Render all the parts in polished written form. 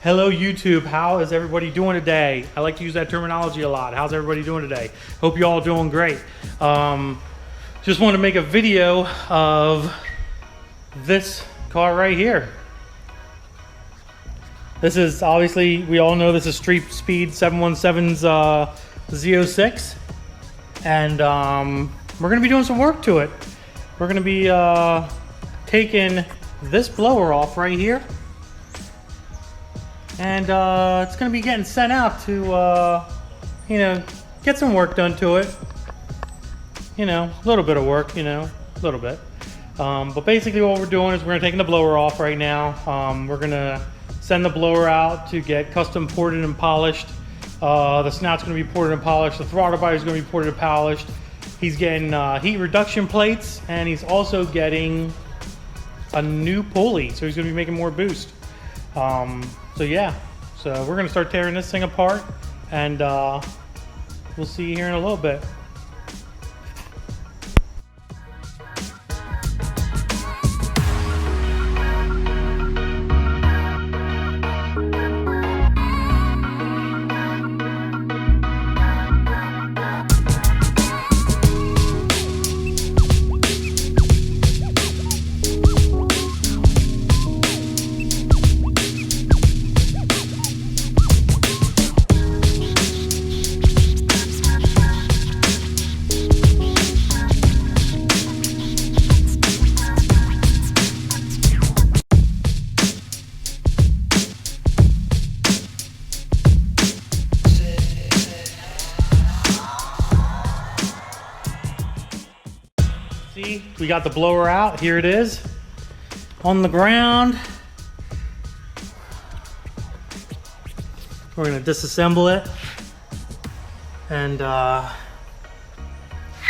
Hello YouTube, how is everybody doing today? I like to use that terminology a lot. How's everybody doing today? Hope you all doing great. Just want to make a video of this car right here. This is obviously, we all know this is StreetSpeed717's Z06. And we're going to be doing some work to it. We're going to be taking this blower off right here. And it's going to be getting sent out to, you know, get some work done to it. You know, a little bit of work, you know, a little bit. But basically what we're doing is we're taking the blower off right now. We're going to send the blower out to get custom ported and polished. The snout's going to be ported and polished. The throttle body is going to be ported and polished. He's getting heat reduction plates, and he's also getting a new pulley. So he's going to be making more boost. So yeah, so we're going to start tearing this thing apart, and we'll see you here in a little bit. See, we got the blower out. Here it is on the ground. We're going to disassemble it and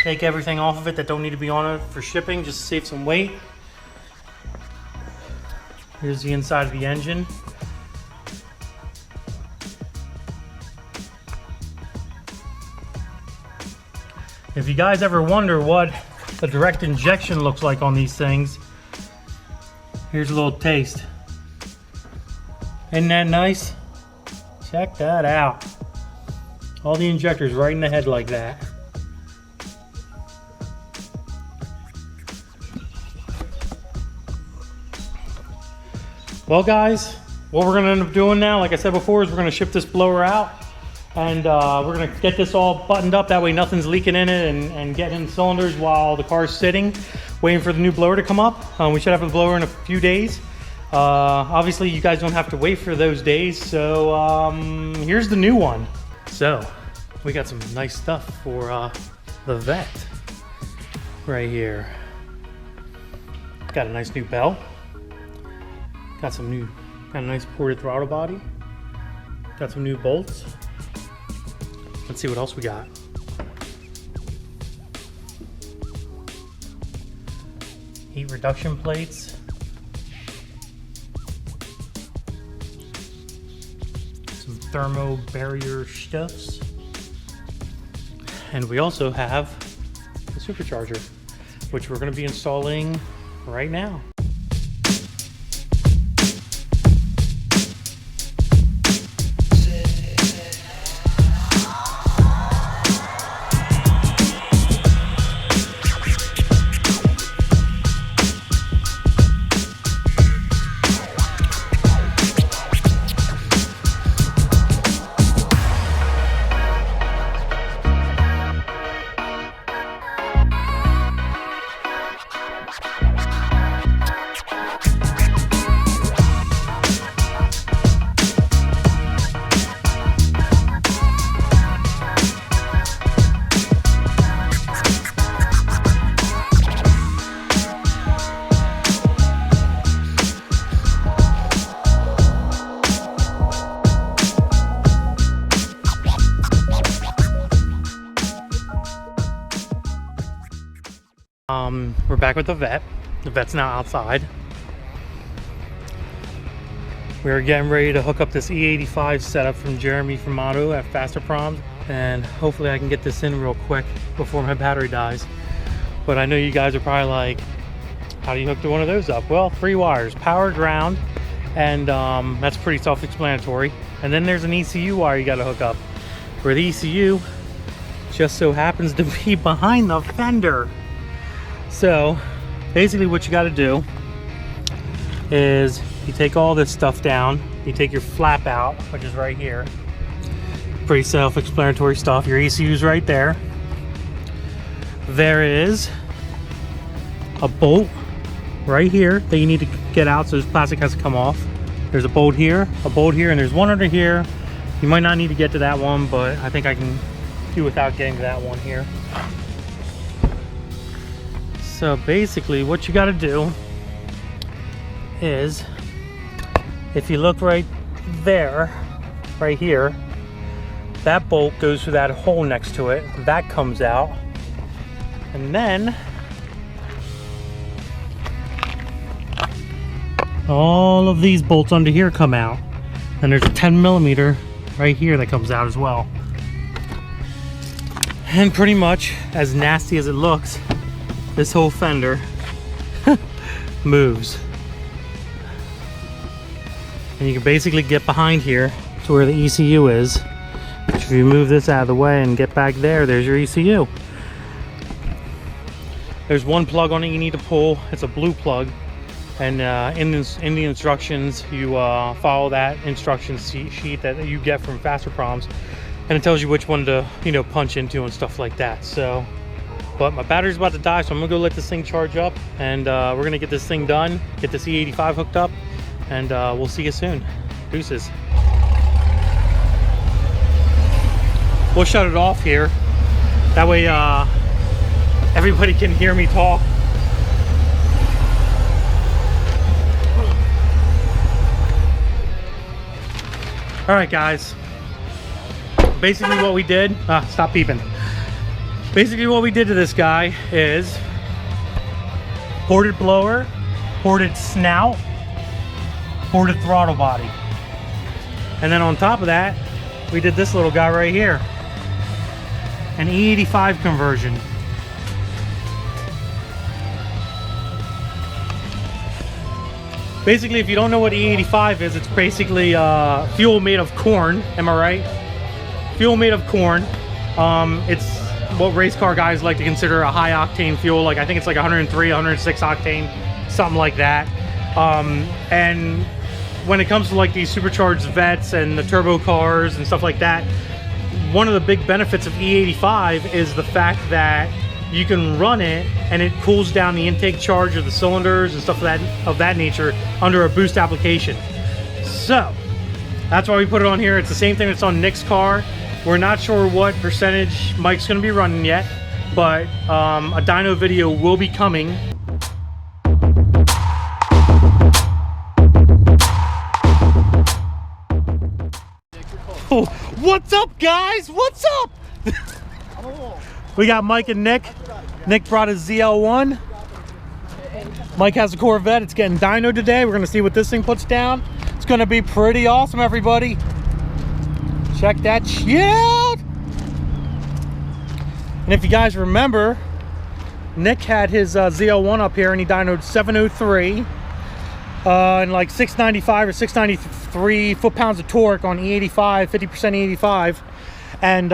take everything off of it that don't need to be on it for shipping, just to save some weight. Here's the inside of the engine. If you guys ever wonder what the direct injection looks like on these things, here's a little taste. Isn't that nice? Check that out. All the injectors right in the head like that. Well guys, what we're gonna end up doing now, like I said before, is we're gonna ship this blower out. And we're gonna get this all buttoned up, that way nothing's leaking in it and getting in cylinders while the car's sitting, waiting for the new blower to come up. We should have the blower in a few days. Obviously you guys don't have to wait for those days, so here's the new one. So we got some nice stuff for the vet right here. Got a nice new bell. Got a nice ported throttle body. Got some new bolts. Let's see what else we got. Heat reduction plates. Some thermo barrier stuffs. And we also have the supercharger, which we're going to be installing right now. We're back with the vet. The vet's now outside. We're getting ready to hook up this E85 setup from Jeremy from Auto at Faster Proms, and hopefully I can get this in real quick before my battery dies. But I know you guys are probably like, how do you hook to one of those up? Well, 3 wires, power, ground, and that's pretty self-explanatory. And then there's an ECU wire you got to hook up, where the ECU just so happens to be behind the fender. So basically what you got to do is you take all this stuff down, you take your flap out, which is right here. Pretty self-explanatory stuff. Your ECU's right there. There is a bolt right here that you need to get out, so this plastic has to come off. There's a bolt here, and there's one under here. You might not need to get to that one, but I think I can do without getting to that one here. So basically what you got to do is, if you look right there, right here, that bolt goes through that hole next to it. That comes out, and then all of these bolts under here come out, and there's a 10mm right here that comes out as well. And pretty much, as nasty as it looks, this whole fender moves. And you can basically get behind here to where the ECU is. If you move this out of the way and get back there, there's your ECU. There's one plug on it you need to pull. It's a blue plug. And in the instructions, you follow that instruction sheet that you get from Faster Proms, and it tells you which one to, you know, punch into and stuff like that. So, but my battery's about to die, so I'm gonna go let this thing charge up, and we're gonna get this thing done, get this E85 hooked up, and we'll see you soon. Deuces. We'll shut it off here. That way everybody can hear me talk. All right, guys. Basically what we did, stop beeping. Basically what we did to this guy is ported blower, ported snout, ported throttle body. And then on top of that, we did this little guy right here. An E85 conversion. Basically, if you don't know what E85 is, it's basically fuel made of corn. Am I right? Fuel made of corn. It's what race car guys like to consider a high octane fuel. Like, I think it's like 103, 106 octane, something like that. And when it comes to like these supercharged Vets and the turbo cars and stuff like that, one of the big benefits of E85 is the fact that you can run it and it cools down the intake charge of the cylinders and stuff of that nature under a boost application. So that's why we put it on here. It's the same thing that's on Nick's car. We're not sure what percentage Mike's gonna be running yet, but a dyno video will be coming. Oh, what's up, guys? What's up? We got Mike and Nick. Nick brought his ZL1. Mike has a Corvette. It's getting dyno today. We're gonna see what this thing puts down. It's gonna be pretty awesome, everybody. Check that shit out. And if you guys remember, Nick had his ZL1 up here and he dynoed 703 and like 695 or 693 foot-pounds of torque on E85, 50% E85. And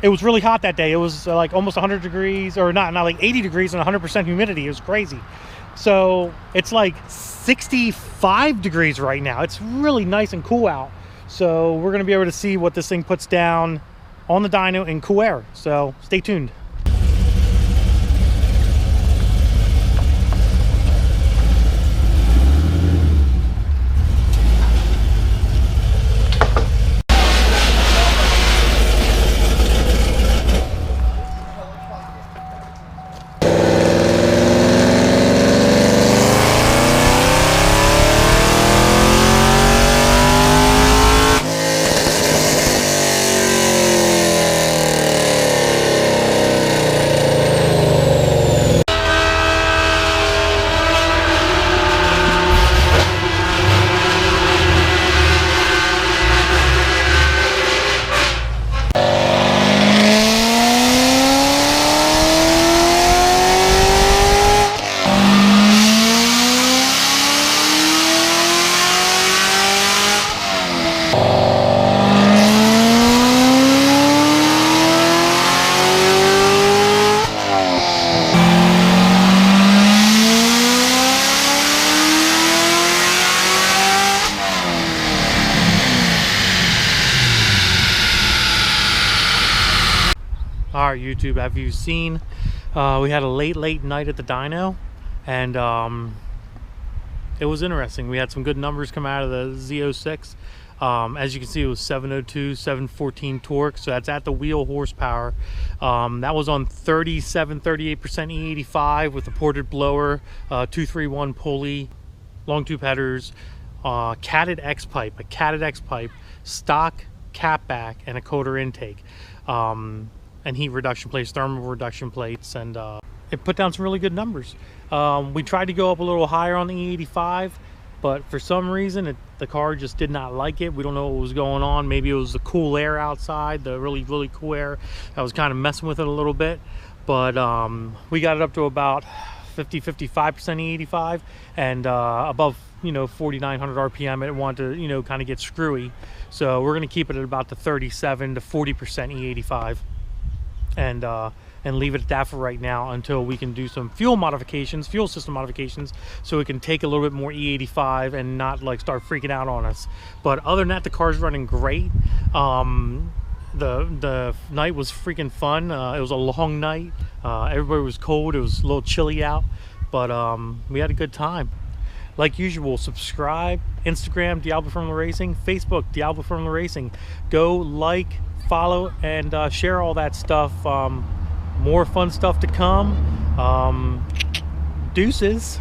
it was really hot that day. It was like almost 100 degrees, or not like 80 degrees and 100% humidity. It was crazy. So it's like 65 degrees right now. It's really nice and cool out. So we're gonna be able to see what this thing puts down on the dyno in cool air. So stay tuned. All right, YouTube, have you seen, we had a late night at the dyno, and it was interesting. We had some good numbers come out of the Z06. As you can see, it was 702, 714 torque, so that's at the wheel horsepower. That was on 38% E85 with a ported blower, 231 pulley, long tube headers, catted X pipe, stock catback, and a coder intake, and heat reduction plates, thermal reduction plates, and it put down some really good numbers. We tried to go up a little higher on the E85, but for some reason the car just did not like it. We don't know what was going on. Maybe it was the cool air outside, the really cool air that was kind of messing with it a little bit. But we got it up to about 55% E85, and above 4,900 RPM it wanted to kind of get screwy. So we're going to keep it at about the 37 to 40% E85, and leave it at that for right now until we can do some fuel system modifications, so we can take a little bit more E85 and not like start freaking out on us. But other than that, the car's running great. The night was freaking fun. It was a long night. Everybody was cold. It was a little chilly out, but we had a good time. Like usual, subscribe. Instagram, Diablo Formula Racing. Facebook, Diablo Formula Racing. Go like, follow, and share all that stuff. More fun stuff to come. Deuces.